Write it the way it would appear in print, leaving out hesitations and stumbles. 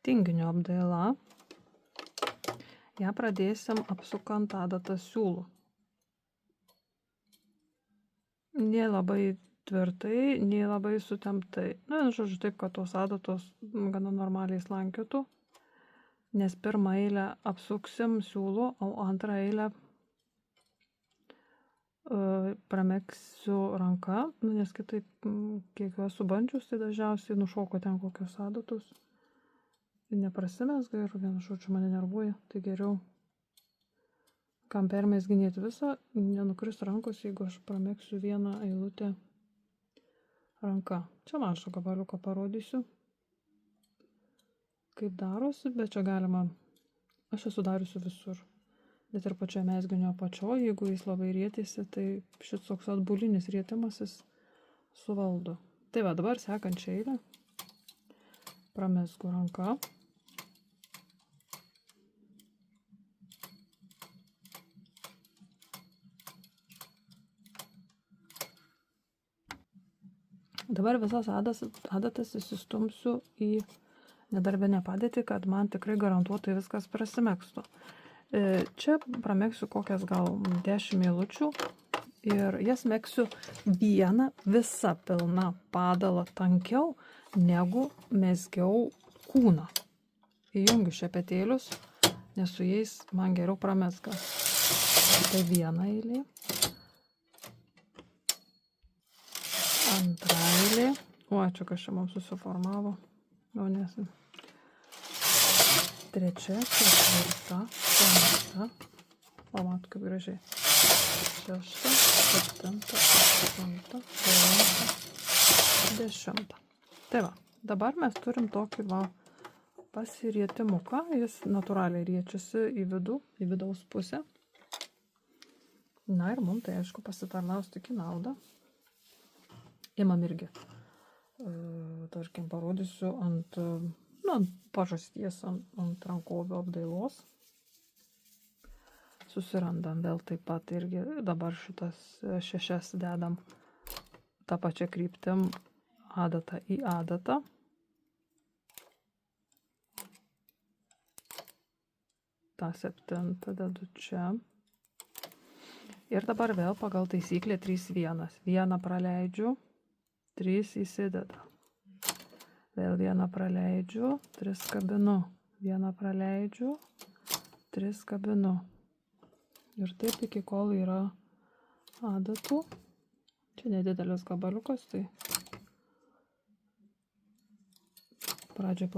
tinginio apdaila. Ja pradėsim apsukant adatą siūlų. Nei labai tvirtai, nei labai sutemptai. Žodžiu, taip, kad tos adatos gana normaliai slankiotų. Nes pirmą eilę apsuksim siūlų, o antrą eilę pramegsiu ranka, nes kitaip, kiek juos subandžius, tai dažniausiai nušoko ten kokios adatos. Neprasimesga ir vienu žodžiu mane nervuoja, tai geriau kam permesginėti visą, nenukris rankos, jeigu aš pramegsiu vieną eilutę ranka. Čia mažą gabaliuką parodysiu, kaip darosi, bet čia galima, aš esu dariusi visur. Bet ir pačioje mezginio apačioje, jeigu jis labai rietėsi, tai šis toks atbulinis rietimasis suvaldo. Tai va, dabar sekančią eilę pramesgu ranka. Dabar visas adatas įsistumsiu į nedarbinę padėtį, kad man tikrai garantuotai viskas prasimegstų. Čia pramegsiu kokias gal 10 eilučių ir jas megsiu vieną visą pilną padalą tankiau, negu mezgiau kūną. Įjungiu šepetėlius, nes su jais man geriau pramezga. Tai viena eilė. Antra eilė. O, čia kažkaip mums susiformavo. Nesin. Trečia, ketvirta, penkta. O, mat, kaip gražiai. Šešta, septinta, aštunta, devinta, 10. Tai va, dabar mes turim tokį va pasirietimuką. Jis natūraliai riečiasi į vidų, į vidaus pusę. Na ir mums tai aišku pasitarnaus tik į naudą. Imam irgi, tarkim, parodysiu ant pažasties, ant rankovių apdailos. Susirandam vėl taip pat irgi, dabar šitas 6 dedam tą pačią kryptim adatą į adatą. tą 7 dedu čia. Ir dabar vėl pagal taisyklę 3-1. Vieną praleidžiu, 3 įsideda. Vėl vieną praleidžiu, 3 kabinu. Vieną praleidžiu, 3 kabinu. Ir taip iki kol yra adatų. Čia nedidelis gabaliukas, tai pradžioj